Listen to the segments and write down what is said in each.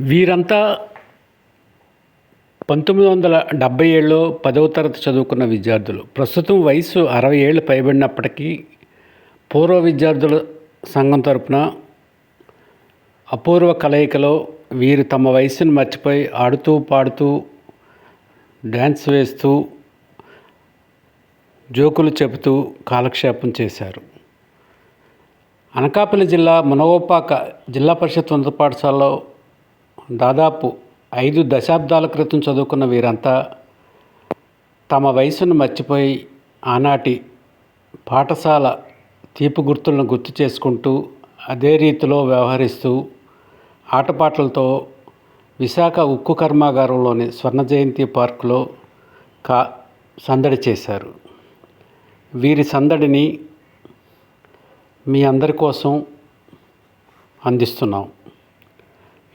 వీరంతా 1977లో 10వ తరగతి చదువుకున్న విద్యార్థులు. ప్రస్తుతం వయసు 60 ఏళ్ళు పైబడినప్పటికీ పూర్వ విద్యార్థుల సంఘం తరపున అపూర్వ కలయికలో వీరు తమ వయసును మర్చిపోయి ఆడుతూ పాడుతూ డ్యాన్స్ వేస్తూ జోకులు చెబుతూ కాలక్షేపం చేశారు. అనకాపల్లి జిల్లా మునగోపాక జిల్లా పరిషత్ ఉన్నత పాఠశాలలో దాదాపు 5 దశాబ్దాల క్రితం చదువుకున్న వీరంతా తమ వయసును మర్చిపోయి ఆనాటి పాఠశాల తీపి గుర్తులను గుర్తు చేసుకుంటూ అదే రీతిలో వ్యవహరిస్తూ ఆటపాటలతో విశాఖ ఉక్కు కర్మాగారంలోని స్వర్ణ జయంతి పార్కులో సందడి చేశారు. వీరి సందడిని మీ అందరి కోసం అందిస్తున్నాం.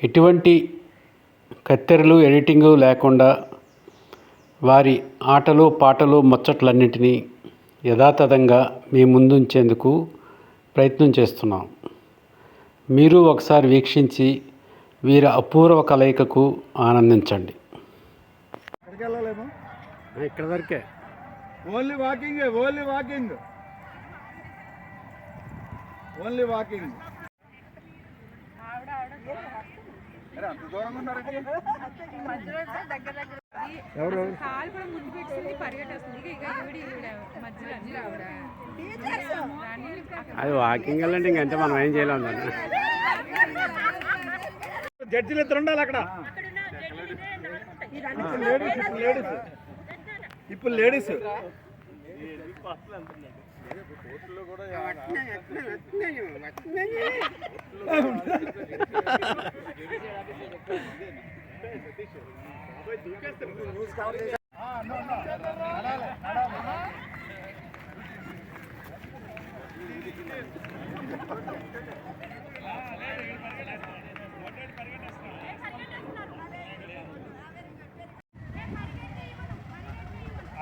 ఎటువంటి కత్తెరలు ఎడిటింగు లేకుండా వారి ఆటలు పాటలు ముచ్చట్లన్నింటినీ యథాతథంగా మీ ముందుంచేందుకు ప్రయత్నం చేస్తున్నాం. మీరు ఒకసారి వీక్షించి వీరి అపూర్వ కలయికకు ఆనందించండి. ఇక్కడ వరకే ఓన్లీ వాకింగ్ అది వాకింగ్ వెళ్ళండి. ఇంకంటే మనం ఏం చేయలేం దాన్ని. జడ్జిలు ఇద్దరు ఉండాలి అక్కడ. ఇప్పుడు లేడీస్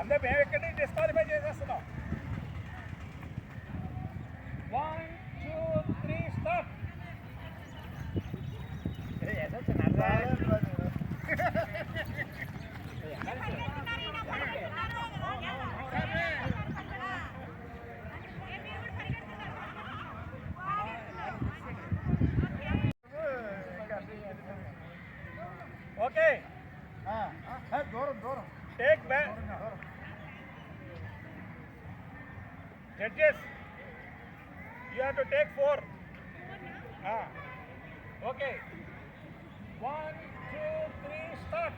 అంటే మేము ఎక్కడి డిస్క్వాలిఫై చేసేస్తున్నాం. 1 2 3 స్టార్ట్. ఓకే, దూరం take back. Judges, you have to take 4. Okay. 1 2 3 start.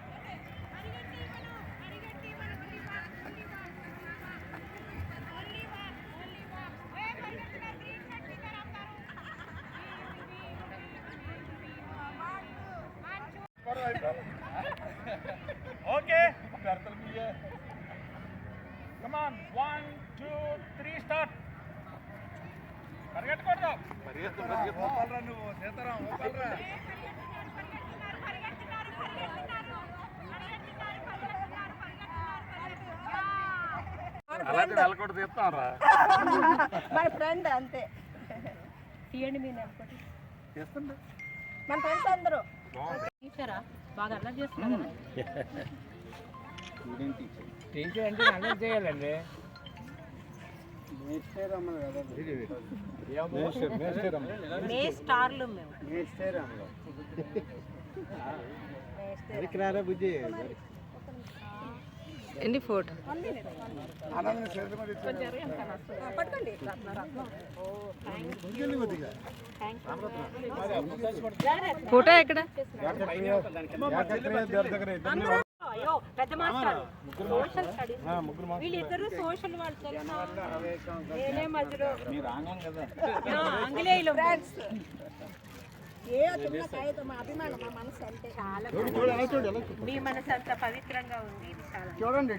Okay. Come on. 1 2 3 start. పరిగెట్టకూడదు. ఓపాలరా నువ్వు సీతారాం, ఓపాలరా. అలాంటి వెళ్ళకూడదు చెప్తారా మన ఫ్రెండ్ అంతే. తీయండి మీరు అనుకోండి చేస్తుండే మన ఫ్రెండ్స్ అందరూ టీచరా బాగా అల్లరి చేస్తున్నారు కదా. టీచర్ అంటే అల్లరి చేయాలండి. ఎన్ని ఫోటో ఫోటో ఎక్కడ? పెద్ద మాస్టర్ సోషల్ స్టడీస్, వీళ్ళిద్దరు సోషల్ వాళ్ళు. నేనే మధ్యలో ఆంగ్లేయులు ఫ్రెండ్స్. మా అభిమానం, మా మనసు అంటే చాలా మీ మనసు అంత పవిత్రంగా ఉంది. చూడండి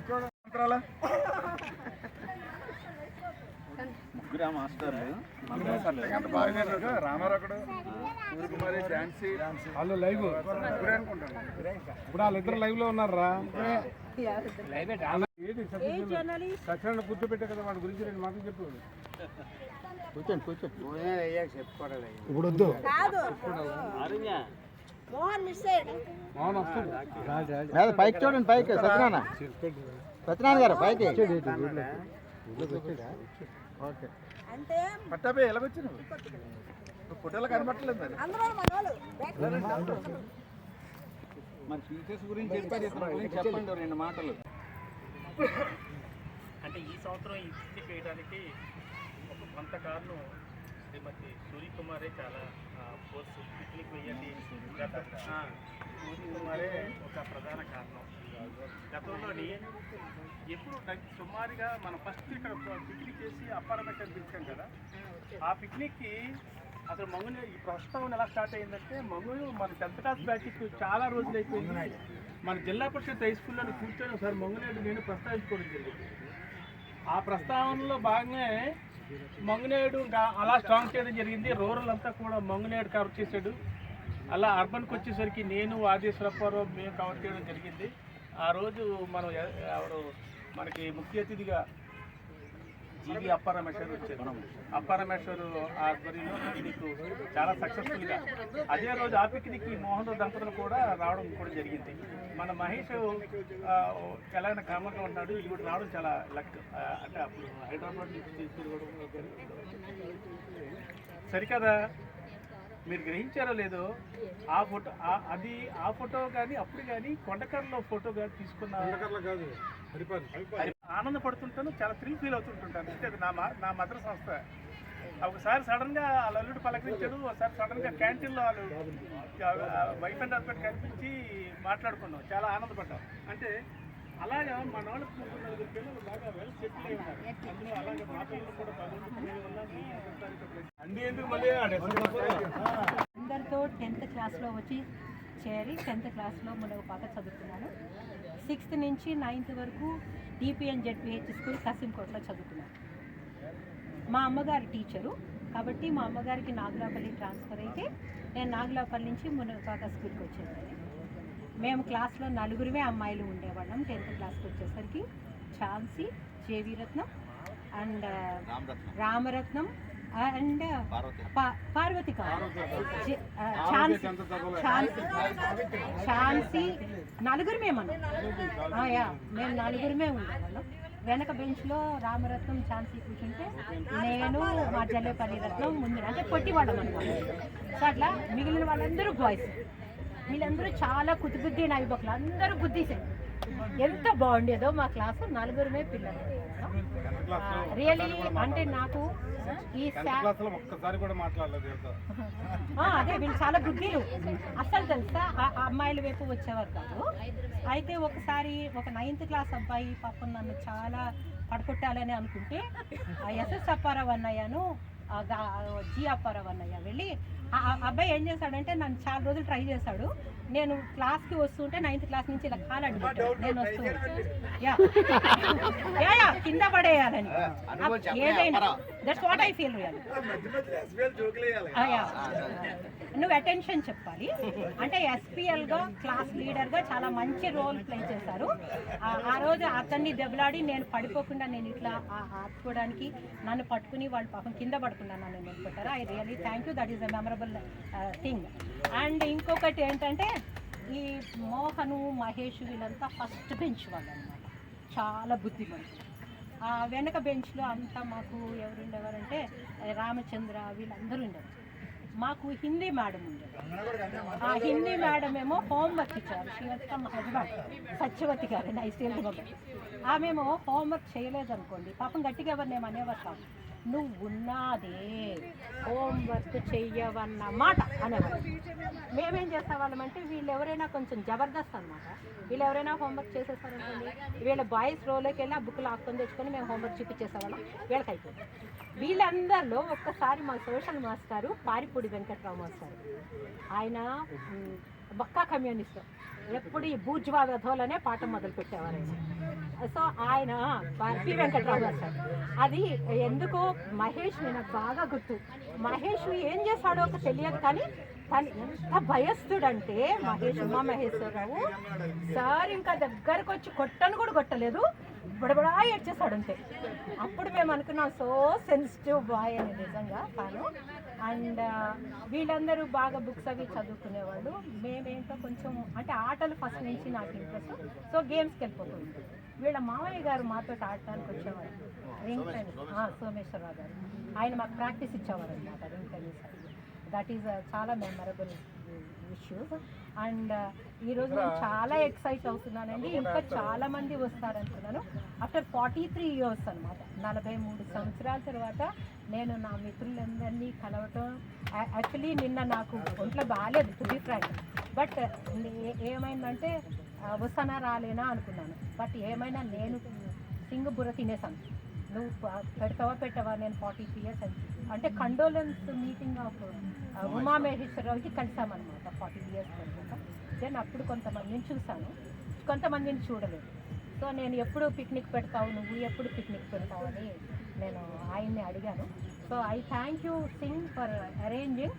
ముగ్గురు మాస్టర్లు రామారావుడు, సూర్యకుమారి, ఝాన్సీ వాళ్ళు లైవ్ అనుకుంటాను. ఇప్పుడు వాళ్ళిద్దరు లైవ్ లో ఉన్నారా? సత్యనారాయణ కూర్చోబెట్టే కదా వాడి గురించి 2 మాటలు చెప్పు. కూర్చోండి చెప్పుకోవడం ఇప్పుడు వద్దు. మోహన్ మిస్ అయ్యాడు. మోహన్ వస్తాడు. మీద పైకి చూడండి, పైకి సత్యనారాయణ, సత్యనారాయణ గారు పైకి. ఓకే అంటే పట్టాపై ఎలాగొచ్చిన ఫోటోలో కనబట్టలేదు మరి. అందరూ మన వాళ్ళు మరి టీచర్స్ గురించి చెప్పారు, ఇతని గురించి చెప్పండి 2 మాటలు. అంటే ఈ సంవత్సరం ఈ పిక్నిక్ వేయడానికి ఒక కొంత కారణం శ్రీమతి సూర్యకుమారే చాలా ఫోర్స్ పిక్నిక్ వేయండి సూర్యకుమారే ఒక ప్రధాన కారణం. గతంలోని ఎప్పుడు సుమారుగా మనం ఫస్ట్ ఇక్కడ పిక్నిక్ చేసి అప్పారమేశ్వరం పిలిచాం కదా, ఆ పిక్నిక్కి అసలు మంగుని ఈ ప్రస్తుతం ఎలా స్టార్ట్ అయిందంటే, మంగుని మన 10th క్లాస్ బ్యాచ్కి చాలా రోజులు అయిపోయింది. మన జిల్లా పరిషత్ హై స్కూల్లో కూర్చొని ఒకసారి మంగునేడు నేను ప్రస్తావించుకోవడం జరిగింది. ఆ ప్రస్తావనలో భాగంగా మంగునేడు అలా స్ట్రాంగ్ చేయడం జరిగింది. రూరల్ అంతా కూడా మంగునేడు కవర్ చేశాడు. అలా అర్బన్కి వచ్చేసరికి నేను ఆదేశ్వరప్పారావు మేము కవర్ చేయడం జరిగింది. ఆ రోజు మనం ఎవరు మనకి ముఖ్య అతిథిగా జీవి అప్పారమేశ్వర్ వచ్చారు. అప్పారమేశ్వర్ ఆధ్వర్యంలో పిక్నిక్ చాలా సక్సెస్ఫుల్గా, అదే రోజు ఆ పిక్నిక్ మోహన్ దంపతులు కూడా రావడం కూడా జరిగింది. మన మహేష్ ఎలాగైనా కామన్గా ఉన్నాడు, ఇది కూడా రావడం చాలా లక్. అంటే అప్పుడు హైదరాబాద్ నుంచి తీసుకురావడం సరికదా. మీరు గ్రహించారో లేదో, ఆ ఫోటో అది ఆ ఫోటో కానీ అప్పుడు కానీ కొండకర్రలో ఫోటో కానీ తీసుకున్న కాదు ఆనందపడుతుంటాను, చాలా థ్రిల్ ఫీల్ అవుతుంటుంటాను. అంటే అది నా మదర్ సంస్థ. ఒకసారి సడన్గా వాళ్ళ అల్లుడు పలకరించాడు, ఒకసారి సడన్గా క్యాంటీన్లో వాళ్ళు వైఫ్ అండ్ హస్బెండ్ కనిపించి మాట్లాడుకున్నాం, చాలా ఆనందపడ్డాం. అంటే అలాగా మన వాళ్ళు 3-4 పిల్లలు బాగా వెల్ సెటిల్ అయి ఉన్నారు. అందులో అలాగే మా పిల్లలు కూడా బాగుంటుంది వల్ల మీ అండి ఎందుకు మళ్ళీ అందరితో 10th క్లాస్లో వచ్చి చేరి 10th క్లాస్లో మనం పాత చదువుతున్నాను. 6th నుంచి 9th వరకు డిపిఎన్ జెడ్పిహెచ్ స్కూల్ కసింకోట్లో చదువుతున్నాను. మా అమ్మగారు టీచరు కాబట్టి మా అమ్మగారికి నాగులాపల్లి ట్రాన్స్ఫర్ అయితే నేను నాగులాపల్లి నుంచి మునగపాక స్కూల్కి వచ్చేదాన్ని. మేము క్లాస్లో 4 అమ్మాయిలు ఉండేవాళ్ళం. 10th క్లాస్కి వచ్చేసరికి ఝాన్సీ, జేవీరత్నం అండ్ రామరత్నం అండ్ పార్వతి కాదు, ఝాన్సీ 4 మేము 4 ఉండేవాళ్ళం. వెనక బెంచ్లో రామరత్నం, ఝాన్సీ కూర్చుంటే నేను మా జల్లేపల్లి రత్నం ముందు, అంటే పొట్టివాళ్ళం అనమాట. సో అట్లా మిగిలిన వాళ్ళందరూ బాయ్స్. వీళ్ళందరూ చాలా కుతుబుద్ధి నైబొక్కలు, అందరూ బుద్ధిసే. ఎంత బాగుండేదో మా క్లాసు, 4 పిల్లలు. రియలీ అంటే నాకు ఈ ఒక్కసారి కూడా మాట్లాడలేదు. అదే వీళ్ళు చాలా బుద్ధిలు. అసలు తెలుసా అమ్మాయిల వైపు వచ్చేవారు కాదు. అయితే ఒకసారి ఒక 9th క్లాస్ అబ్బాయి పాపం నన్ను చాలా పడగొట్టాలని అనుకుంటే ఎస్ఎస్ అప్పారావు అన్నయ్యను జీ అప్పారావు అన్నయ్య వెళ్ళి ఆ అబ్బాయి ఏం చేశాడంటే నన్ను చాలా రోజులు ట్రై చేశాడు. నేను క్లాస్కి వస్తుంటే 9th క్లాస్ నుంచి ఇలా కాలు అడ్డుపెట్టాడు. నేను వస్తూ యా కింద పడేయాలని. ఏదైనా that's what I feel real. నువ్వు అటెన్షన్ చెప్పాలి అంటే ఎస్పీఎల్గా క్లాస్ లీడర్గా చాలా మంచి రోల్ ప్లే చేశారు. ఆ రోజు అతన్ని దెబ్బలాడి నేను పడిపోకుండా నేను ఇట్లా ఆడుకోవడానికి నన్ను పట్టుకుని వాళ్ళు పాపం కింద పడకుండా నన్ను నిలబెట్టారు. I really thank you, that is a memorable thing. And ఇంకొకటి ఏంటంటే ఈ మోహను, మహేష్ వీళ్ళంతా ఫస్ట్ బెంచ్ వాళ్ళు అనమాట, చాలా బుద్ధిమంతులు. వెనక బెంచ్లో అంతా మాకు ఎవరుండేవారంటే రామచంద్ర వీళ్ళందరూ ఉండేవారు. మాకు హిందీ మేడం ఉండేది. ఆ హిందీ మేడం ఏమో హోంవర్క్ ఇచ్చారు. శ్రీవత్స మా హస్బెండ్ సత్యవతి గారు, ఐసీఎల్ మొబైల్. ఆమెమో హోంవర్క్ చేయలేదనుకోండి, పాపం గట్టిగా ఎవరు అనేవారు కాదు, నువ్వు ఉన్నదే హోంవర్క్ చెయ్యవన్నమాట అనేవాళ్ళు. మేమేం చేసేవాళ్ళమంటే వీళ్ళు ఎవరైనా కొంచెం జబర్దస్త్ అనమాట, వీళ్ళు ఎవరైనా హోంవర్క్ చేసేస్తారనుకోండి, వీళ్ళ బాయ్స్ రోలోకి వెళ్ళి ఆ బుక్ లాక్కొని తెచ్చుకొని మేము హోంవర్క్ చూపించేసేవాళ్ళం. వీళ్ళకి అయిపోయింది. వీళ్ళందరిలో ఒక్కసారి మా సోషల్ మాస్టారు పారిపూడి వెంకట్రావు మాస్టారు, ఆయన బక్కా కమ్యూనిస్ట్, ఎప్పుడు ఈ బూర్జువా వ్యధోలనే పాఠం మొదలు పెట్టేవారు. సో ఆయన పి వెంకట్రావు గారు సార్, అది ఎందుకో మహేష్ నాకు బాగా గుర్తు. మహేష్ ఏం చేశాడో ఒక తెలియదు కానీ తను ఎంత భయస్తుడంటే మా మహేశ్వరరావు సార్ ఇంకా దగ్గరకు వచ్చి కొట్టను కూడా కొట్టలేదు, బుడబడా ఏడ్చేశాడు అంతే. అప్పుడు మేము అనుకున్నాం సో సెన్సిటివ్ బాయ్ అని. నిజంగా తాను అండ్ వీళ్ళందరూ బాగా బుక్స్ అవి చదువుకునేవాళ్ళు. మేమేంటో కొంచెం అంటే ఆటలు ఫస్ట్ నుంచి నాకు ఇంట్రెస్ట్, సో గేమ్స్కి వెళ్ళిపోతుంది. వీళ్ళ మామయ్య గారు మాతో ఆడటానికి వచ్చేవారు, రింగ్ టెన్నిస్, సోమేశ్వరరావు గారు. ఆయన మాకు ప్రాక్టీస్ ఇచ్చేవారు అనమాట రింగ్ టెన్నిస్. దట్ ఈజ్ చాలా మెమరబుల్ ఇష్యూస్. అండ్ ఈరోజు నేను చాలా ఎక్సైట్ అవుతున్నానండి. ఇంకా చాలామంది వస్తారంటున్నాను. ఆఫ్టర్ 43 years అనమాట, 43 సంవత్సరాల తర్వాత నేను నా మిత్రులందరినీ కలవటం. యాక్చువల్లీ నిన్న నాకు ఒంట్లో బాగాలేదు, టు బి ఫ్రాంక్. బట్ ఏమైందంటే వస్తానా రాలేనా అనుకున్నాను. బట్ ఏమైనా నేను సింగు బుర్ర తినేసాను. నువ్వు పెట్టవా నేను 43 years అంటే కండోలెన్స్ మీటింగ్ ఆఫ్ ఉమామహేశ్వరరావుకి కలిసామన్నమాట 40 years తర్వాత. దెన్ అప్పుడు కొంతమందిని చూశాను, కొంతమందిని చూడలేదు. సో నేను ఎప్పుడు పిక్నిక్ పెడతావు, నువ్వు ఎప్పుడు పిక్నిక్ పెడతావు అని నేను ఆయన్ని అడిగాను. So I thank you sing for arranging.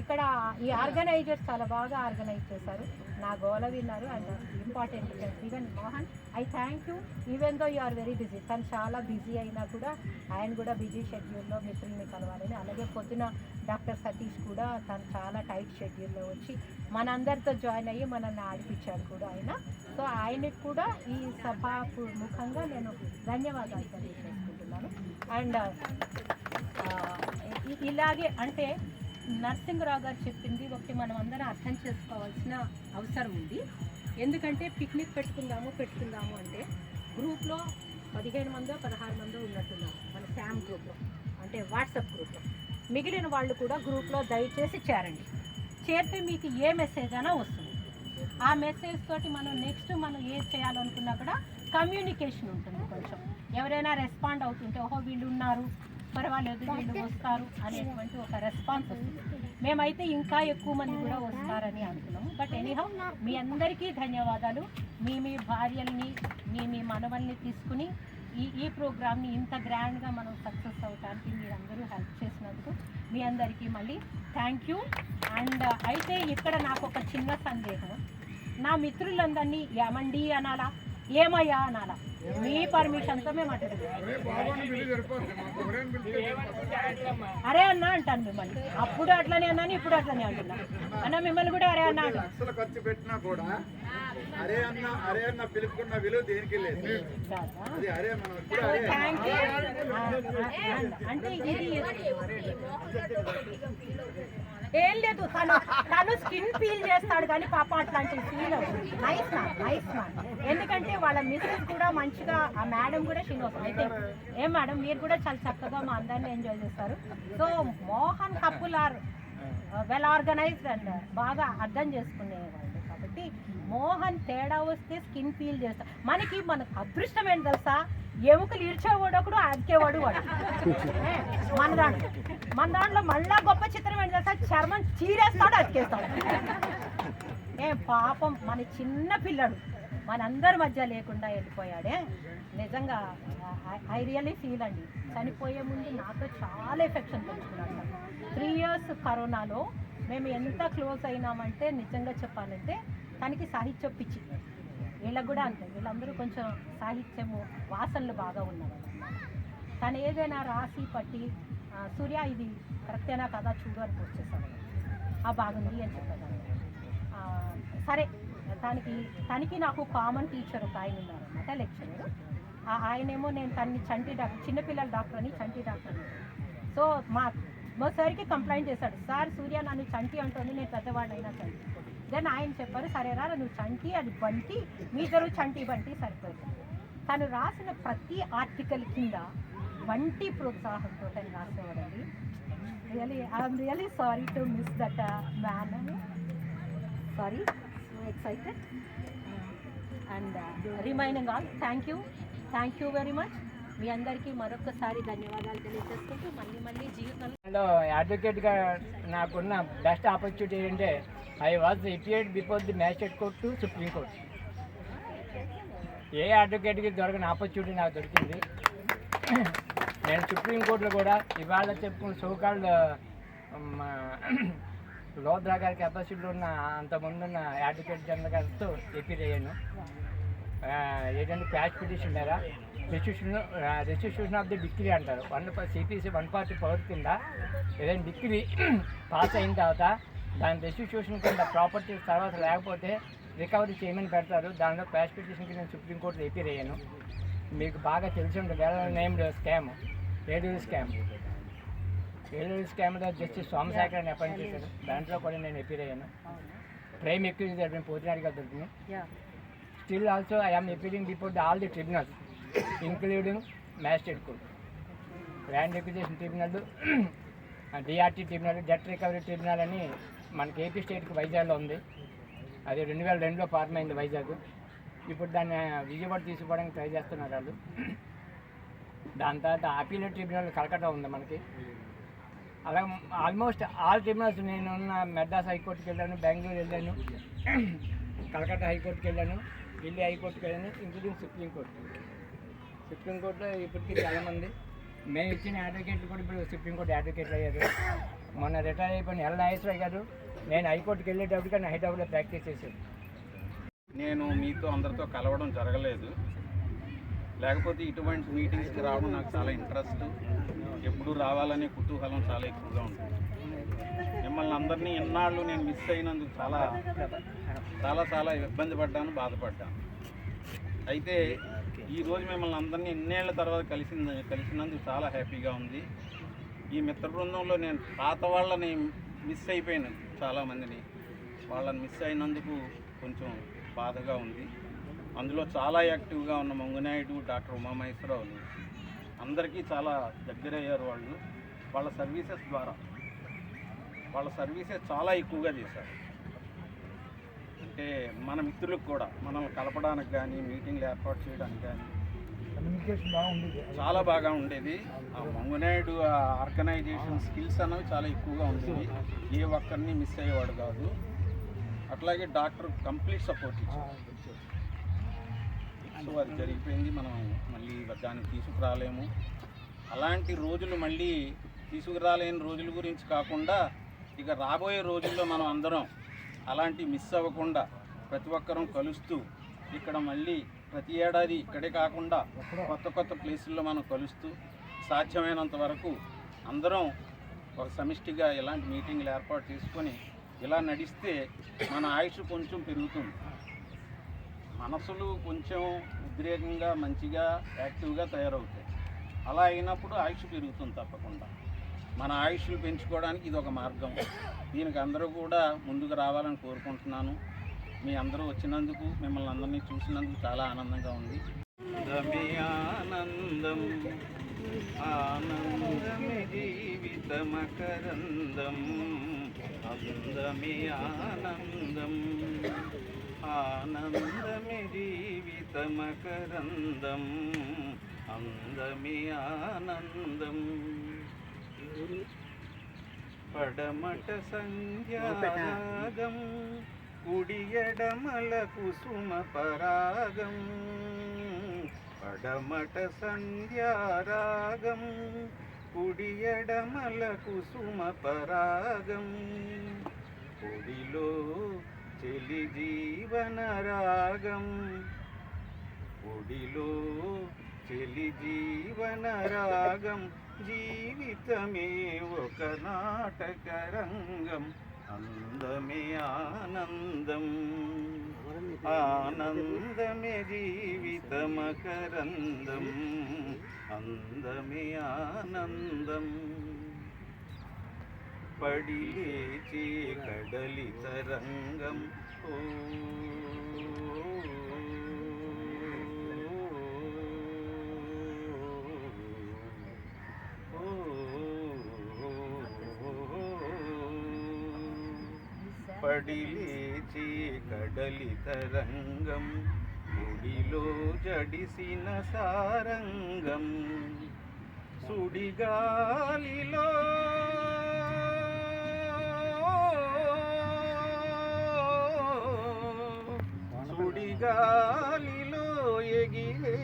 ఇక్కడ ఈ ఆర్గనైజర్స్ చాలా బాగా ఆర్గనైజ్ చేశారు, నా గోల విన్నారు. And important even Mohan, I thank you. Even though you are very busy, తను చాలా బిజీ అయినా కూడా ఆయన కూడా బిజీ షెడ్యూల్లో మిత్రుల్ని కలవాలని. అలాగే పొద్దున డాక్టర్ సతీష్ కూడా తను చాలా టైట్ షెడ్యూల్లో వచ్చి మనందరితో జాయిన్ అయ్యి మనల్ని ఆడిపించాడు కూడా ఆయన. సో ఆయనకి కూడా ఈ సభకు ముఖంగా నేను ధన్యవాదాలు తెలియజేసుకుంటున్నాను. అండ్ ఇలాగే అంటే నరసింహరావు గారు చెప్పింది ఒకటి మనం అందరం అర్థం చేసుకోవాల్సిన అవసరం ఉంది. ఎందుకంటే పిక్నిక్ పెట్టుకుందాము అంటే గ్రూప్లో 15 మందో 16 మందో ఉన్నట్టున్నారు మన శామ్ గ్రూప్లో, అంటే వాట్సాప్ గ్రూప్లో. మిగిలిన వాళ్ళు కూడా గ్రూప్లో దయచేసి చేరండి. చేరితే మీకు ఏ మెసేజ్ అయినా వస్తుంది. ఆ మెసేజ్ తోటి మనం నెక్స్ట్ మనం ఏం చేయాలనుకున్నా కూడా కమ్యూనికేషన్ ఉంటుంది. కొంచెం ఎవరైనా రెస్పాండ్ అవుతుంటే ఓహో వీళ్ళు ఉన్నారు, పర్వాలేదు వీళ్ళు వస్తారు అనేటువంటి ఒక రెస్పాన్స్ వస్తుంది. మేమైతే ఇంకా ఎక్కువ మంది కూడా వస్తారని అనుకున్నాము. బట్ ఎనీహౌ మీ అందరికీ ధన్యవాదాలు. మీ భార్యల్ని మీ మనవల్ని తీసుకుని ఈ ప్రోగ్రామ్ని ఇంత గ్రాండ్గా మనం సక్సెస్ అవడానికి మీరందరూ హెల్ప్ చేసినందుకు మీ అందరికీ మళ్ళీ థ్యాంక్ యూ. అండ్ అయితే ఇక్కడ నాకు ఒక చిన్న సందేహం, నా మిత్రులందరినీ ఏమండి అనాలా, ఏమయ్యా అనాలా? మీ పర్మిషన్తో మేము అరే అన్న అంటాను మిమ్మల్ని. అప్పుడు అట్లనే అన్నాను, ఇప్పుడు అట్లనే అంటున్నా. అన్న మిమ్మల్ని కూడా అరే అన్న అసలు ఖర్చు పెట్టినా కూడా అరే అన్న పిలుపుకున్న విలువ దేనికి లేదు. అరే థ్యాంక్ యూ. అంటే ఇది ఏం లేదు, తను స్కిన్ ఫీల్ చేస్తాడు కానీ పాప అట్లాంటి ఫీల్ అవుతుంది. Nice man. ఎందుకంటే వాళ్ళ మిస్సెస్ కూడా మంచిగా, ఆ మేడం కూడా షీనోస్. అయితే ఏం మేడం మీరు కూడా చాలా చక్కగా మా అందరినీ ఎంజాయ్ చేస్తారు. So Mohan couple are well organised and బాగా అర్థం చేసుకునేవాళ్ళు. కాబట్టి మోహన్ తేడా వస్తే స్కిన్ ఫీల్ చేస్తారు. మనకు అదృష్టం ఏంటి తెలుసా, ఎముకలు ఇరిచేవాడు ఒకడు, అదికేవాడు వాడు. మన దాంట్లో మళ్ళా గొప్ప చిత్రం ఏంటి తెలుసా, చర్మం చీరేస్తాడు, అతికేస్తాడు. పాపం మన చిన్న పిల్లడు మనందరి మధ్య లేకుండా వెళ్ళిపోయాడే. నిజంగా ఐ రియల్లీ ఫీల్ అండి. చనిపోయే ముందు నాతో చాలా ఎఫెక్షన్ పెంచుకున్నాడు. 3 years కరోనాలో మేము ఎంత క్లోజ్ అయినామంటే నిజంగా చెప్పాలంటే తనకి సాహిత్యం పిచ్చి, వీళ్ళకు కూడా అంతే. వీళ్ళందరూ కొంచెం సాహిత్యము వాసనలు బాగా ఉన్నవాళ్ళు. తను ఏదైనా రాసి పట్టి సూర్య ఇది కరెక్టేనా కదా చూడు అని పోస్ట్ చేశాను, బాగుంది అని చెప్పేదాన్ని. సరే తనకి నాకు కామన్ టీచర్ ఒక ఆయన ఉన్నారన్నమాట, లెక్చరర్. ఆయనేమో నేను తనని చంటి డాక్టర్, చిన్నపిల్లల డాక్టర్ అని చంటి డాక్టర్. సో మా సార్కి కంప్లైంట్ చేశాడు, సార్ సూర్య నన్ను చంటి అంటుంది, నేను పెద్దవాడినైనా చంటి. దెన్ ఆయన చెప్పారు, సరేరా నువ్వు చంటి అది బంటి, మీ ఇద్దరు చంటి బంటి సరిపోతుంది. తను రాసిన ప్రతి ఆర్టికల్ కింద బంటి ప్రోత్సాహంతో తను రాసేవాడండి. I'm really sorry to miss that man. Sorry, so excited and remaining all thank you very much. మీ అందరికీ మరొకసారి ధన్యవాదాలు తెలియజేసుకుంటూ మళ్ళీ జీవితంలో అడ్వకేట్గా నాకున్న బెస్ట్ ఆపర్చునిటీ ఏంటంటే I was repeated before the magistrate court to supreme court. ఏ అడ్వకేట్కి దొరకని ఆపర్చునిటీ నాకు దొరికింది. నేను సుప్రీంకోర్టులో కూడా ఇవాళ చెప్పుకున్న సోకాల్డ్ లోద్రా గారి కెపాసిటీలో ఉన్న అంతకుముందున్న అడ్వకేట్ జనరల్ గారితో ఎపీర్ అయ్యాను. ఏదంటే క్యాష్ పిటిషన్ లేదా రెస్టిట్యూషన్ ఆఫ్ ది డిగ్రీ అంటారు. సిపిసి 140 పవర్ కింద ఏదైనా డిగ్రీ పాస్ అయిన తర్వాత దాని రెస్టిట్యూషన్ కింద ప్రాపర్టీస్ తర్వాత లేకపోతే రికవరీ చేయమని పెడతారు. దానిలో క్యాష్ పిటిషన్కి నేను సుప్రీంకోర్టులో ఎపీర్ అయ్యాను. మీకు బాగా తెలిసి ఉంటుంది నేమ్డ్ స్కామ్, ఏడూరు స్కామ్లో జస్టిస్ సోమశేఖర్ అని అపాయింట్ చేశారు. దాంట్లో కూడా నేను ఎపీర్ అయ్యాను. ప్రైమ్ ఎక్యూజ్ జరిగిన పోతినాడు గారు దొరికింది. Still also I am appearing before all the tribunals including magistrate court, land acquisition tribunal, DRT tribunal, debt recovery tribunal అని మనకి ఏపీ స్టేట్కి వైజాగ్లో ఉంది. అది 2002లో ఫార్మ్ అయింది వైజాగ్. ఇప్పుడు దాన్ని విజయవాడ తీసుకోవడానికి ట్రై చేస్తున్నారు వాళ్ళు. దాని తర్వాత అపీలేట్ ట్రిబ్యునల్ కలకత్తా ఉంది మనకి. అలా ఆల్మోస్ట్ ఆల్ ట్రిబ్యునల్స్ నేను మెడ్రాస్ హైకోర్టుకి వెళ్ళాను, బెంగళూరు వెళ్ళాను, కలకత్తా హైకోర్టుకి వెళ్ళాను, ఢిల్లీ హైకోర్టుకి వెళ్ళాను, ఇంక్లూడింగ్ సుప్రీంకోర్టులో ఇప్పటికీ చాలామంది మేము ఇచ్చిన అడ్వకేట్లు కూడా ఇప్పుడు సుప్రీంకోర్టు అడ్వకేట్లు అయ్యారు. మొన్న రిటైర్ అయిపోయిన ఎల్ నాగేశ్వరరావు గారు నేను హైకోర్టుకి వెళ్ళేటప్పటికి నేను హైదరాబాద్లో ప్రాక్టీస్ చేశాను. నేను మీతో అందరితో కలవడం జరగలేదు, లేకపోతే ఇటువంటి మీటింగ్స్కి రావడం నాకు చాలా ఇంట్రెస్ట్, ఎప్పుడు రావాలనే కుతూహలం చాలా ఎక్కువగా ఉంటుంది. మిమ్మల్ని అందరినీ ఎన్నాళ్ళు నేను మిస్ అయినందుకు చాలా చాలా చాలా ఇబ్బంది పడ్డాను, బాధపడ్డాను. అయితే ఈరోజు మిమ్మల్ని అందరినీ ఎన్నేళ్ల తర్వాత కలిసినందుకు చాలా హ్యాపీగా ఉంది. ఈ మిత్ర బృందంలో నేను పాత వాళ్ళని మిస్ అయిపోయాను, చాలామందిని. వాళ్ళని మిస్ అయినందుకు కొంచెం బాధగా ఉంది. అందులో చాలా యాక్టివ్గా ఉన్న మంగునాయుడు, డాక్టర్ ఉమామహేశ్వరరావులు అందరికీ చాలా దగ్గరయ్యారు. వాళ్ళ సర్వీసెస్ ద్వారా వాళ్ళ సర్వీసెస్ చాలా ఎక్కువగా చేశారు. అంటే మన మిత్రులకు కూడా మనల్ని కలపడానికి కానీ, మీటింగ్లు ఏర్పాటు చేయడానికి కానీ కమ్యూనికేషన్ బాగుండేది, చాలా బాగా ఉండేది. ఆ మంగునాయుడు ఆర్గనైజేషన్ స్కిల్స్ అనేవి చాలా ఎక్కువగా ఉండేవి. ఏ ఒక్కరిని మిస్ అయ్యేవాడు కాదు. అట్లాగే డాక్టర్ కంప్లీట్ సపోర్ట్ ఇచ్చారు. సో అది జరిగిపోయింది, మనం మళ్ళీ దాన్ని తీసుకురాలేము. అలాంటి రోజులు మళ్ళీ తీసుకురాలేని రోజుల గురించి కాకుండా ఇక రాబోయే రోజుల్లో మనం అందరం అలాంటి మిస్ అవ్వకుండా ప్రతి ఒక్కరం కలుస్తూ ఇక్కడ మళ్ళీ ప్రతి ఏడాది ఇక్కడే కాకుండా కొత్త ప్లేసుల్లో మనం కలుస్తూ సాధ్యమైనంత వరకు అందరం ఒక సమిష్టిగా ఇలాంటి మీటింగ్లు ఏర్పాటు చేసుకొని ఇలా నడిస్తే మన ఆయుష్ కొంచెం పెరుగుతుంది. మనసులు కొంచెం ఉద్రేకంగా మంచిగా యాక్టివ్గా తయారవుతాయి. అలా అయినప్పుడు ఆయుష్ పెరుగుతుంది తప్పకుండా. మన ఆయుష్లు పెంచుకోవడానికి ఇది ఒక మార్గం. దీనికి అందరూ కూడా ముందుకు రావాలని కోరుకుంటున్నాను. మీ అందరూ వచ్చినందుకు, మిమ్మల్ని అందరినీ చూసినందుకు చాలా ఆనందంగా ఉంది. ఆనందం ఆనందమే జీవితమకరందం, అందమే ఆనందం ఆనందమే జీవితమకరందం, అందమే ఆనందం. పడమట సంధ్యారాగం, కుడియడమల కుసుమ పరాగం. పడమట సంధ్యారాగం, కుడియడమల కుసుమ పరాగం. కుడిలో చెలి జీవన రాగం, కుడిలో చెలి జీవన రాగం. జీవితమే ఒక నాటక రంగం, అందమే ఆనందం ఆనందమే జీవితమకరందం, అందమే ఆనందం. పడి లేచే కడలి తరంగం, ఓ పడి లేచే కడలి తరంగం, గుడిలో జడిసిన సారంగం. సుడిగాలిలో సుడిగాలిలో ఎగిరే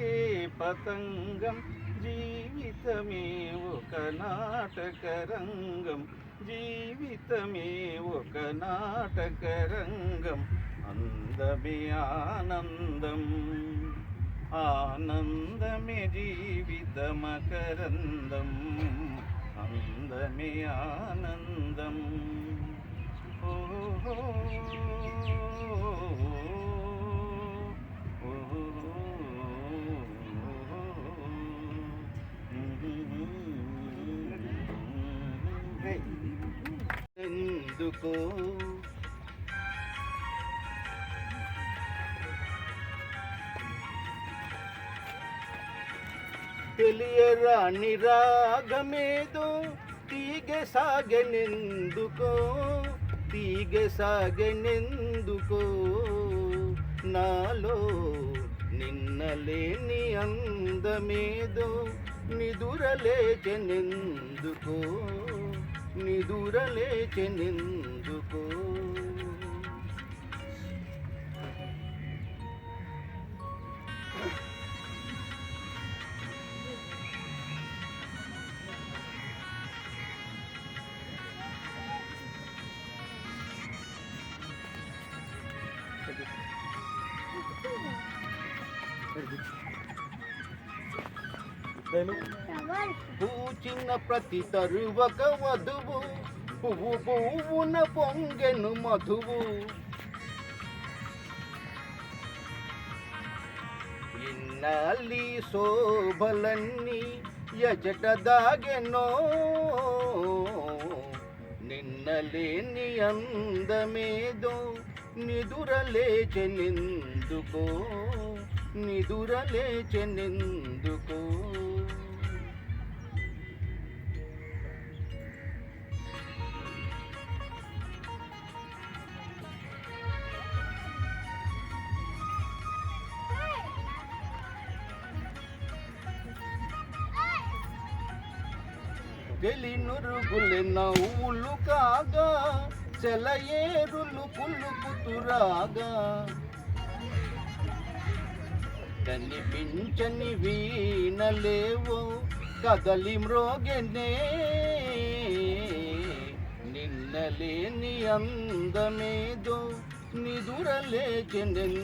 పతంగం. జీవితమే ఒక నాటక రంగం, జీవితమే ఒక నాటక రంగం, అందమే ఆనందం ఆనందమే జీవితమకరందం అందమే ఆనందం ఓహో ఎందుకో తెలియరాని రాగమేదో తీగె సాగెనెందుకో తీగె సాగెనెందుకో నాలో నిన్నలేని అందమేదో నిదురలేచెనెందుకో నిదురలేచెనెందుకో పూచిన ప్రతి తరువక వధువు పువ్వు పువ్వున పొంగెను మధువు ఇన్నాళ్ళి శోభలన్నీ ఎజట దాగెనో నిన్నలేని అందమేదో నిదురలేచెనెందుకో నిదురలేచెనెందుకో తెలినురుగులే నవ్వులు కాగా సెలయేరులు పులుకుతురాగా కనిపించని వీణలేవో కదలి మ్రోగెనే నిన్నలేని అందమేదో నిదురలేచెనెందుకో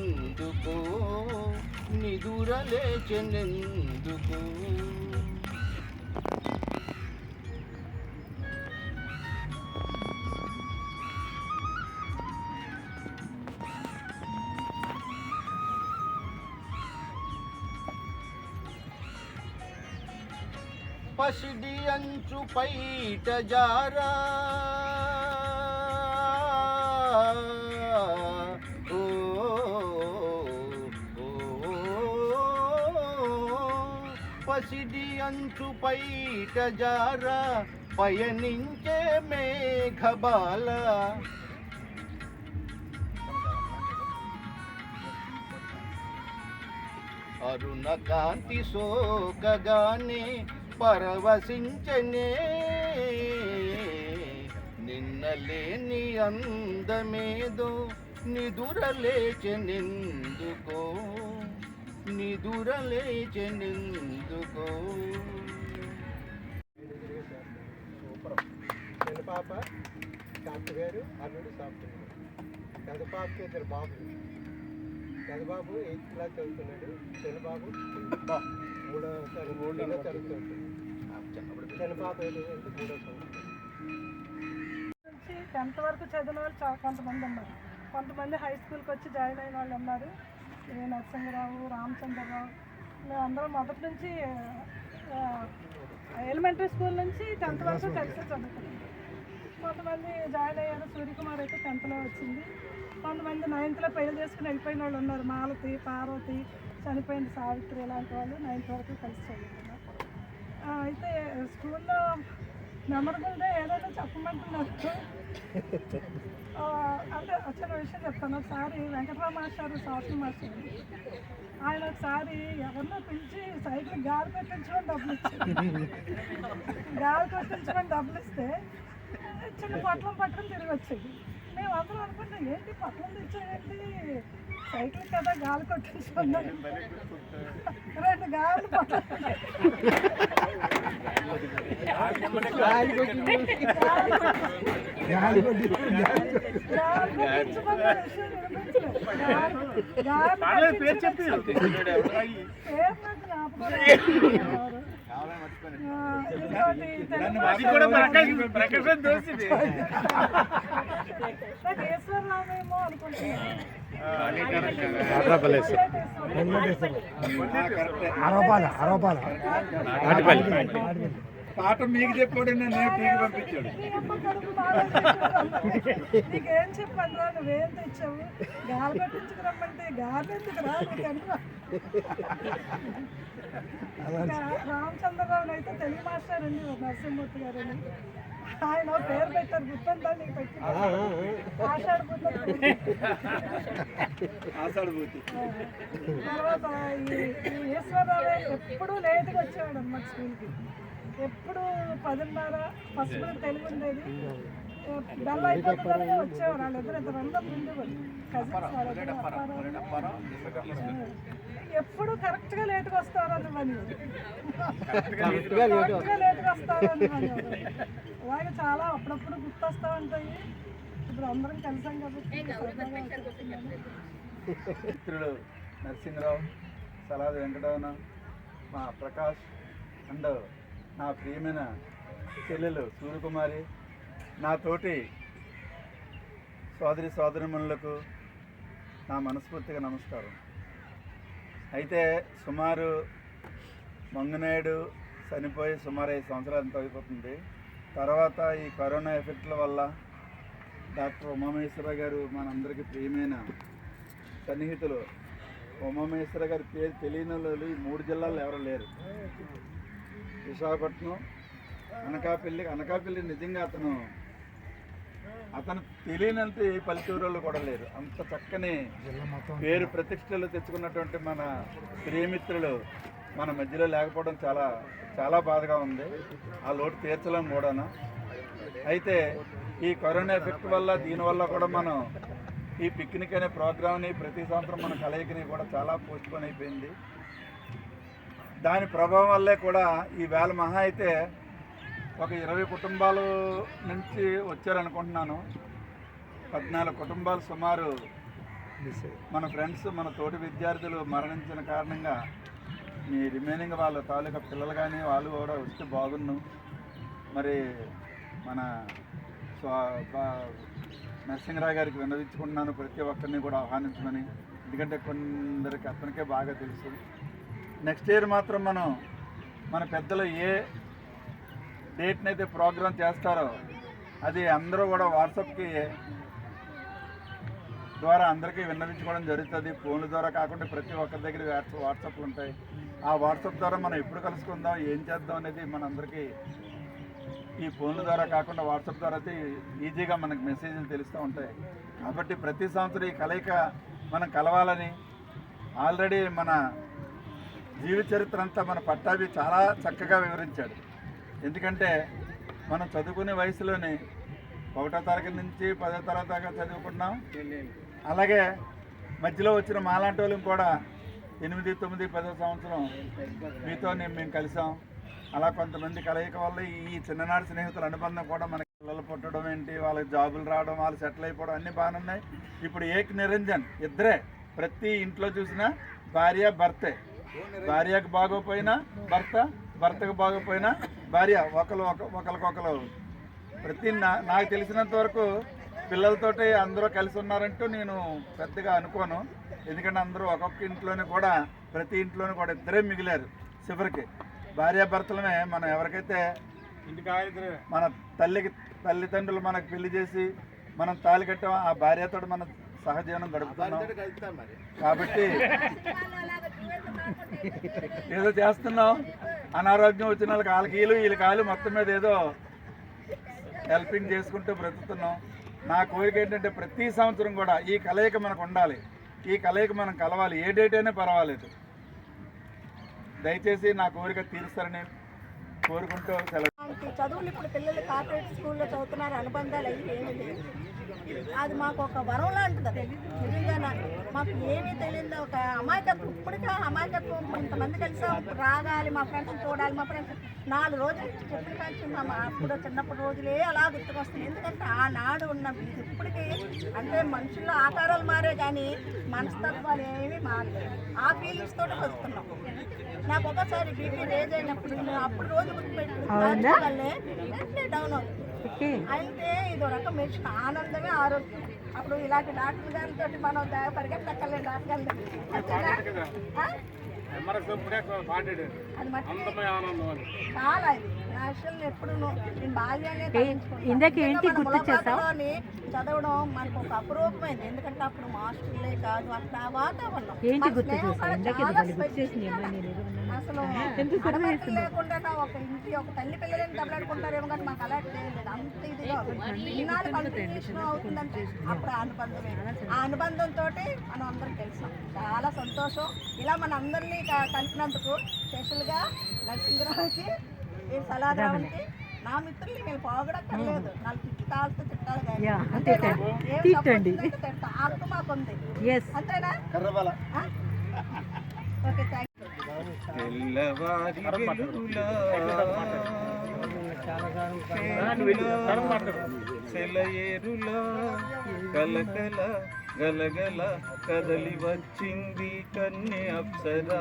నిదురలేచెనెందుకో పసిడి అంచు పైట జారా ఓ పసిడి అంచు పైట జారా పయనించే మేఘబాల అరుణ కాంతి సోకగానే పరవశించనే నిన్నలేని అందమేదో నిదురలేచెనెందుకో నిదురలేచెనెందుకో చిన్న పాప సాఫ్ట్వేర్ అల్లుడు సాఫ్ట్వేర్ పెద్ద పాపకి ఇద్దరు బాబులు పెద్ద బాబు 8th క్లాస్ చదువుతున్నాడు చిన్న బాబు మూడో చదువుతున్నాడు చిన్న పాప ఏంటంటే 3వ సంవత్సరం 10th వరకు చదివిన వాళ్ళు కొంతమంది ఉన్నారు, కొంతమంది హై స్కూల్కి వచ్చి జాయిన్ అయిన వాళ్ళు ఉన్నారు. నరసింహరావు, రామచంద్రరావు, మేమందరం మొదటి నుంచి ఎలిమెంటరీ స్కూల్ నుంచి 10th వరకు కలిసి చదువుకున్నాం. కొంతమంది జాయిన్ అయ్యారు. సూర్యకుమార్ అయితే 10thలో వచ్చింది. కొంతమంది 9thలో పెళ్లి చేసుకుని వెళ్ళిపోయిన వాళ్ళు ఉన్నారు. మాలతి, పార్వతి, చనిపోయిన సావిత్రి, ఇలాంటి వాళ్ళు 9th వరకు కలిసి చదువుకున్నారు. అయితే స్కూల్లో మెమరబుల్ డే ఏదైనా చెప్పమంటున్నారు అంటే వచ్చిన విషయం చెప్తాను. ఒకసారి వెంకటరామ మాస్టారు, శాస్త్రి మాస్టర్, ఆయన ఒకసారి ఎవరినో పిలిచి సైకిల్ గాలి కొట్టించమని డబ్బులు ఇచ్చారు. గాలి కొట్టించమని డబ్బులు ఇస్తే చిన్న పొట్లం పట్టుకుని తిరిగి వచ్చేది. మేము అందరం అనుకుంటాం, ఏంటి పొట్లం తెచ్చేయండి, సైకిల్ కదా గాలి కొట్టించుకున్నాం. 2 గాలి పొట్లం గాలి కొట్టించమన్నాడు, విషయం వినిపించలేదు. గాలి పేరు చెప్పి పేరు నాకు జ్ఞాపకం రాదు. అది కూడా ప్రకాశం దోసింది. నాకు ఈశ్వరరామేమో అనుకుంటున్నాను. పాట మీకు చెప్పాడు, నేను టీవీ పంపించాడు. నీకేం చెప్పండి రా, నువ్వేం తెచ్చావు? గాలి పెట్టించుకురమ్మంటే గాలి ఎందుకు రా రామచంద్రరావు అయితే తెలుగు మాస్టర్ అండి, నరసింహమూర్తి గారని. ఆయన పేరు పెట్టారు, గుర్తుందా నీకు? పెట్టి ఆషాఢభూతి. తర్వాత ఈ ఈశ్వరరావు ఎప్పుడూ లేట్గా వచ్చేవాడు అన్నమాట స్కూల్కి. ఎప్పుడు 10:30 ఫస్ట్ పీరియడ్ తెలుగు ఉండేది, బెల్ అయిపోతుందనే వచ్చేవారు. వాళ్ళిద్దరు ఇద్దరు అందరూ ఉండేవారు కజిన్స్. ఎప్పుడు కరెక్ట్గా లేట్గా వస్తారని అని కరెక్ట్గా లేట్గా వస్తారని అలాగే చాలా అప్పుడప్పుడు గుర్తొస్తూ ఉంటాయి. ఇప్పుడు అందరం కలిసాం కాబట్టి మిత్రుడు నరసింహరావు, సలాది వెంకటరమణ, మా ప్రకాష్ అండ్ నా ప్రియమైన చెల్లెలు సూర్యకుమారి, నా తోటి సోదరిమణులకు నా మనస్ఫూర్తిగా నమస్కారం. అయితే సుమారు మంగనాయుడు చనిపోయి సుమారు 5 సంవత్సరాలు ఎంత అయిపోతుంది. తర్వాత ఈ కరోనా ఎఫెక్ట్ల వల్ల డాక్టర్ ఉమామహేశ్వర గారు మనందరికీ ప్రియమైన సన్నిహితులు. ఉమామహేశ్వర గారి పేరు తెలియని వాళ్ళు ఈ 3 జిల్లాల్లో ఎవరు లేరు. విశాఖపట్నం, అనకాపల్లి నిజంగా అతను తెలియనంత ఏ పల్లెటూరులో కూడా లేరు. అంత చక్కని పేరు ప్రతిష్టలు తెచ్చుకున్నటువంటి మన ప్రియమిత్రులు మన మధ్యలో లేకపోవడం చాలా చాలా బాధగా ఉంది. ఆ లోటు తీర్చలేం కూడాను. అయితే ఈ కరోనా ఎఫెక్ట్ వల్ల దీనివల్ల కూడా మనం ఈ పిక్నిక్ అనే ప్రోగ్రామ్ని ప్రతి సంవత్సరం మన కలయికని కూడా చాలా పోస్ట్పోన్ అయిపోయింది. దాని ప్రభావం వల్లే కూడా ఈ వేళ మహా అయితే ఒక 20 కుటుంబాలు నుంచి వచ్చారనుకుంటున్నాను. 14 కుటుంబాలు సుమారు మన ఫ్రెండ్స్, మన తోటి విద్యార్థులు మరణించిన కారణంగా మీ రిమైనింగ్ వాళ్ళ తాలూకా పిల్లలు కానీ వాళ్ళు కూడా వస్తే బాగున్ను. మరి మన నరసింహరావు గారికి విన్నవించుకుంటున్నాను ప్రతి ఒక్కరిని కూడా ఆహ్వానించమని. ఎందుకంటే కొందరికి అతనికే బాగా తెలుసు. నెక్స్ట్ ఇయర్ మాత్రం మన పెద్దలు ఏ డేట్ని అయితే ప్రోగ్రాం చేస్తారో అది అందరూ కూడా వాట్సాప్కి ద్వారా అందరికీ విన్నవించుకోవడం జరుగుతుంది. ఫోన్ల ద్వారా కాకుండా ప్రతి ఒక్కరి దగ్గర వాట్సాప్లు ఉంటాయి. ఆ వాట్సాప్ ద్వారా మనం ఎప్పుడు కలుసుకుందాం, ఏం చేద్దాం అనేది మనందరికీ ఈ ఫోన్ల ద్వారా కాకుండా వాట్సాప్ ద్వారా అయితే ఈజీగా మనకు మెసేజ్లు తెలుస్తూ ఉంటాయి. కాబట్టి ప్రతి సంవత్సరం ఈ కలయిక మనం కలవాలని ఆల్రెడీ మన జీవిత చరిత్ర అంతా మన పట్టాభి చాలా చక్కగా వివరించాడు. ఎందుకంటే మనం చదువుకునే వయసులోనే 1వ తరగతి నుంచి 10వ తరగతి దాకా చదువుకున్నాం. అలాగే మధ్యలో వచ్చిన మాలాంటి వాళ్ళని కూడా 8, 9, 10వ సంవత్సరం మీతో మేము కలిసాం. అలా కొంతమంది కలయిక వల్ల ఈ చిన్ననాటి స్నేహితుల అనుబంధం కూడా మనకి పిల్లలు పుట్టడం ఏంటి, వాళ్ళకి జాబులు రావడం, వాళ్ళు సెటిల్ అయిపోవడం అన్నీ బాగానే ఉన్నాయి. ఇప్పుడు ఏక్ నిరంజన్ ఇద్దరే. ప్రతి ఇంట్లో చూసినా భార్య భర్తే. భార్యకు బాగోపోయినా భర్త, భర్తకు బాగోపోయినా భార్య, ఒకరికొకరు నాకు తెలిసినంత వరకు పిల్లలతోటి అందరూ కలిసి ఉన్నారంటూ నేను పెద్దగా అనుకోను. ఎందుకంటే అందరూ ఒక్కొక్క ఇంట్లోనే కూడా ప్రతి ఇంట్లోనే కూడా ఇద్దరే మిగిలారు. చివరికి భార్యాభర్తలమే మనం ఎవరికైతే మన తల్లిదండ్రులు మనకు పెళ్లి చేసి మనం తాళి కట్టాం, ఆ భార్యతో మన సహజీవనం గడుపుతున్నాం. కాబట్టి ఏదో చేస్తున్నాం. అనారోగ్యం వచ్చిన వాళ్ళకి వీళ్ళ కాలు మొత్తం మీద ఏదో హెల్పింగ్ చేసుకుంటూ బ్రతుకుతున్నాం. నా కోరిక ఏంటంటే ప్రతి సంవత్సరం కూడా ఈ కలయిక మనకు ఉండాలి. ఈ కలయిక మనం కలవాలి. ఏ డేట్ అయినా పర్వాలేదు. దయచేసి నా కోరిక తీరుస్తారని కోరుకుంటూ సెలవు. చదువులు ఇప్పుడు పిల్లలు కార్పొరేట్ స్కూల్లో చదువుతున్నారు, అనుబంధాలు అయ్యి ఏమి లేదు. అది మాకు ఒక వరం లాంటిది. అది నిజంగా మాకు ఏమీ తెలియదు. ఒక అమాయకత్వం, ఇప్పటికీ అమాయకత్వం. ఇంతమంది కలిసాం, రాగాలి, మా ఫ్రెండ్స్ చూడాలి. మా ఫ్రెండ్స్ 4 రోజులు చెప్పిన కానీ అప్పుడు చిన్నప్పటి రోజులే అలా గుర్తుకొస్తుంది. ఎందుకంటే ఆనాడు ఉన్న ఇది ఇప్పటికీ అంటే మనుషుల్లో ఆకారాలు మారే కానీ మనస్తత్వాలు ఏమీ మారలేదు. ఆ ఫీలింగ్స్ తోటి బతుకుతున్నాం. నాకు ఒకసారి బీపీ రేజ్ అయినప్పుడు అప్పుడు రోజు గుర్తుపెట్టుకుంటే డౌన్ అవుతుంది. అయితే ఇదో రకం మెడిసిన్, ఆనందమే ఆరోగ్యం. అప్పుడు ఇలాంటి డాక్టర్ గారితో మనం పరిగెత్తక్కర్లేదు. డాక్టర్ గారు అది చాలా ఇది అసలు ఎప్పుడు నేను బాల్యాన్ని చదవడం మనకు ఒక అపురూపమైంది. ఎందుకంటే అప్పుడు మాస్టర్లే కాదు, అక్కడ ఆ వాతావరణం అసలు అనుమతి లేకుండా ఒక ఇంటి ఒక తల్లి పిల్లలని దెబ్బలాడుకుంటారేమో కానీ మాకు అలా చేయలేదు. అంత ఇదిగా ఇన్నాళ్ళు కన్ఫ్యూషన్ అవుతుందంటే అప్పుడు అనుబంధమే. ఆ అనుబంధంతో మనం అందరం తెలిసాం. చాలా సంతోషం. ఇలా మన అందరినీ కలిపినందుకు స్పెషల్గా నరసింహరావుకి, ఈ సలారావుకి, నా మిత్రుల్ని నేను పోగడక్కర్లేదు. నాకు తిట్టాలతో తిట్టాలి కానీ ఆకు మాకు ఉంది. అంతేనా? ఓకే, థ్యాంక్ తెల్లవారి వెలుగులా సెలయేరులా కలకల గలగల కదలి వచ్చింది కన్నె అప్సరా,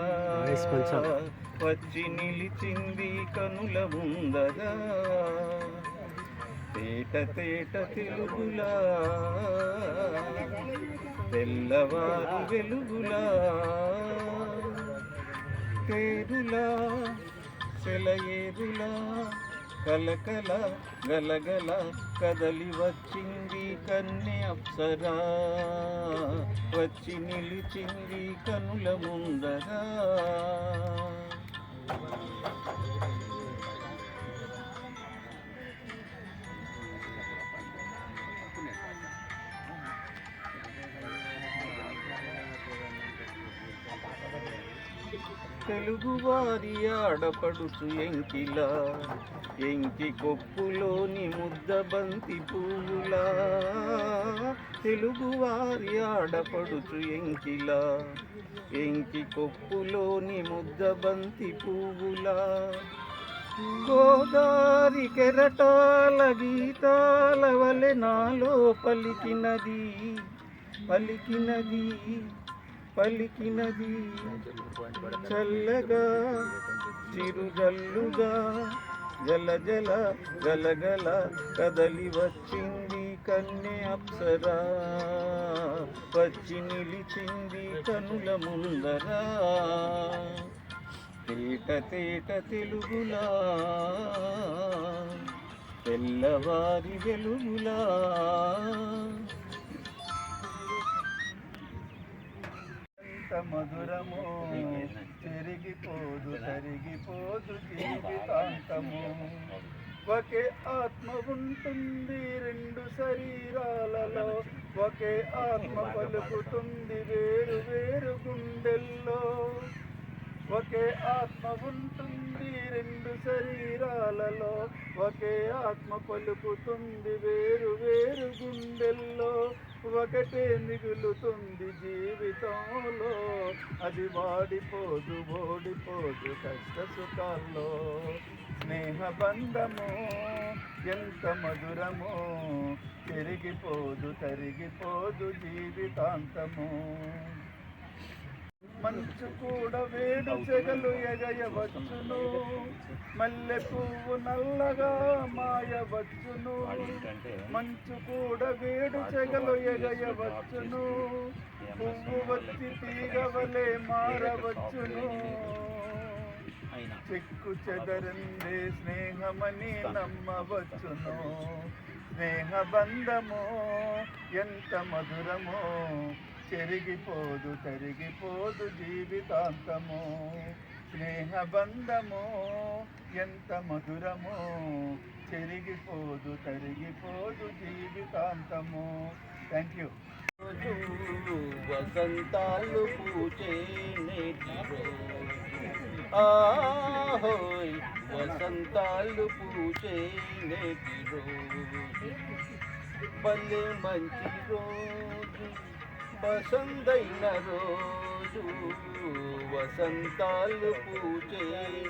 వచ్చి నిలిచింది కనుల ముందరా. తేట తేట తెలుగులా తెల్లవారి వెలుగులా తేరులా సెలయేరులా కలకల గలగల కదలి వచ్చింది కన్నె అప్సరా, వచ్చి నిలిచింది కనుల ముందరా. తెలుగువారి ఆడపడుచు ఎంకిలా, ఎంకి కొప్పులోని ముద్ద బంతి పువ్వులా. తెలుగువారి ఆడపడుచు ఎంకిలా, ఎంకి కొప్పులోని ముద్ద బంతి పువ్వులా. గోదారి కెరటాల గీతాల వలె నాలో పలికినది పలికినది పలికినది. చల్లగా చిరుజల్లుగా జల జల గలగల కదలి వచ్చింది కన్నె అప్సరా, వచ్చి నిలిచింది కనుల ముందరా. తేట తేట తెలుగులా తెల్లవారి వెలుగులా. మధురము చెరిగిపోదు తరిగిపోదు జీవితాంతము. ఒకే ఆత్మ ఉంటుంది 2 శరీరాలలో, ఒకే ఆత్మ పలుకుతుంది వేరు వేరు గుండెల్లో. ఒకే ఆత్మ ఉంటుంది 2 శరీరాలలో, ఒకే ఆత్మ పలుకుతుంది వేరు వేరు గుండెల్లో. ఒకటే మిగులుతుంది జీవితంలో, అది వాడిపోదు ఓడిపోదు కష్ట సుఖాల్లో. స్నేహ బంధము ఎంత మధురమో, చెరిగిపోదు తరిగిపోదు జీవితాంతము. మంచు కూడా వేడు చెగలు ఎగయవచ్చును, మల్లె పువ్వు నల్లగా మాయవచ్చును. మంచు కూడా వేడు చెగలు ఎగయవచ్చును, పువ్వు వచ్చి తీగవలే మారవచ్చును. చెక్కు చెదరిందే స్నేహమని నమ్మవచ్చును. స్నేహ బంధమో ఎంత మధురమో, చెరిగిపోదు తరిగిపోదు జీవితాంతము. స్నేహ బంధమో ఎంత మధురమో, చెరిగిపోదు తరిగిపోదు జీవితాంతము. Thank you. వసంతాలు పూచే నేటి ఆహోయ్, వసంతాలు పూచే నేటి రోజు. భలే మంచి రోజు పసందైన రోజు వసంతాలు పూచే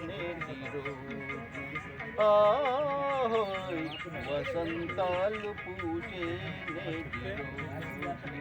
నేటి రోజు ఆహోయ్ వసంతాలు పూచే నేటి రోజు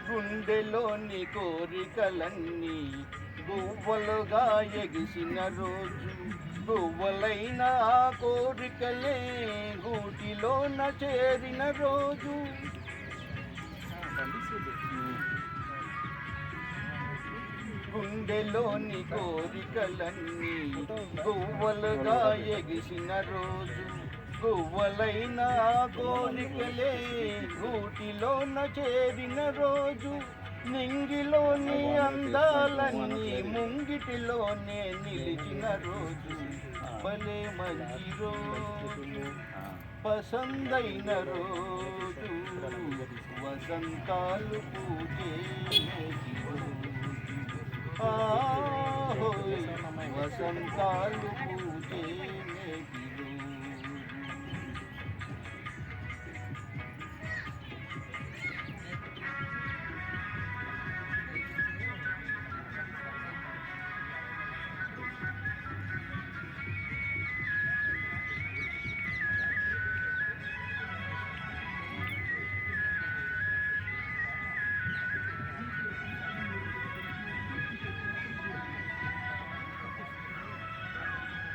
గుండెలోని కోరికలన్నీ గువ్వలుగా ఎగిసిన రోజు గువ్వలైన ఆ కోరికలే గూటిలోన చేరిన రోజు గుండెలోని కోరికలన్నీ గువ్వలుగా ఎగిసిన రోజు గువ్వలైన కోరికలే గూటిలోన చేరిన రోజు నింగిలోని అందాలన్నీ ముంగిటిలోనే నిలిచిన రోజు భలే మంచి రోజు పసందైన రోజు వసంతాలు పూజే ఆహోయ్ వసంతాలు పూజే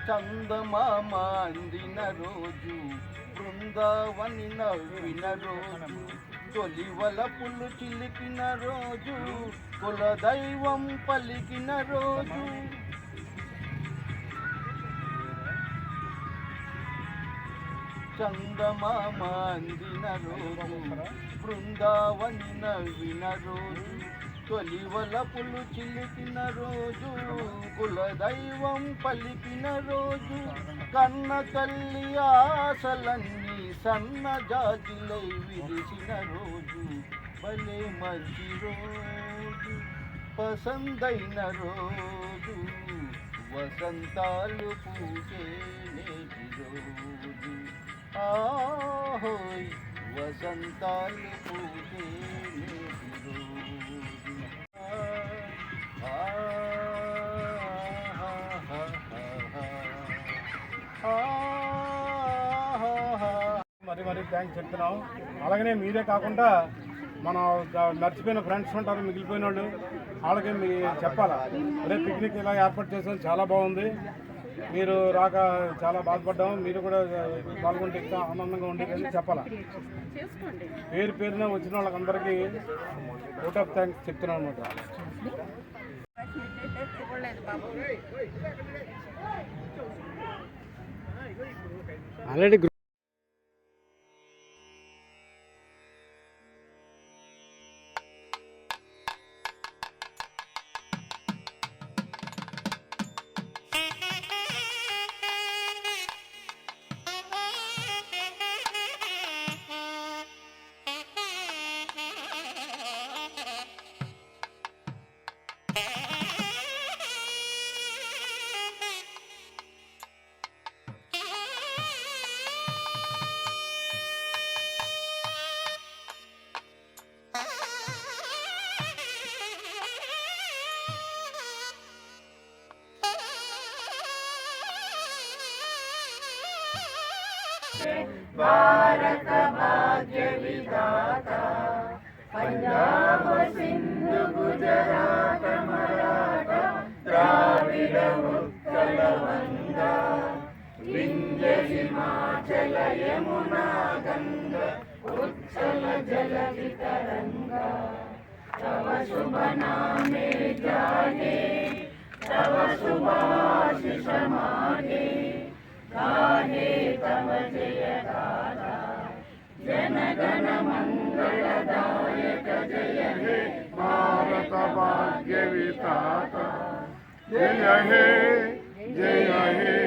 చందమామ అందిన రోజు బృందావని నవ్విన రోజు తొలి వలపులు చిలికిన రోజు కులదైవం పలికిన రోజు చందమామ అందిన రోజు బృందావని నవ్విన రోజు తొలి వలపులు చిలికిన రోజు కులదైవం పలికిన రోజు కన్న తల్లి ఆశలన్నీ సన్న జాజిలై విరిసిన రోజు భలే మంచి రోజు పసందైన రోజు వసంతాలు పూసే నేటి రోజు ఆహోయ్ వసంతాలు పూసే నేటి రోజు మరి థ్యాంక్స్ చెప్తున్నాం. అలాగనే మీరే కాకుండా మన మర్చిపోయిన ఫ్రెండ్స్ ఉంటారు, మిగిలిపోయిన వాళ్ళు, వాళ్ళకి మీరు చెప్పాలా, అదే పిక్నిక్ ఇలా ఏర్పాటు చేసాం, చాలా బాగుంది, మీరు రాక చాలా బాధపడ్డాం, మీరు కూడా పాల్గొంటే ఇంకా ఆనందంగా ఉండేదని చెప్పాలా. పేరు పేరున వచ్చిన వాళ్ళకందరికీ ఓట్ ఆఫ్ థ్యాంక్స్ చెప్తున్నాం అన్నమాట. ఆల్రెడీ భారత భాగ్య విధాత పంజాబ సింధు గుజరాత మరాఠ ద్రావిడ ఉత్కల వంగ వింధ్య హిమాచల యమునా గంగ ఉచ్చల జల వితరంగ తవ శుభ నామే జాగే तव शुभाशिष मागे गाहे तव जय गाथा जन गण मंगलदायक जय हे भारत भाग्य తాత జయ హే జయ హే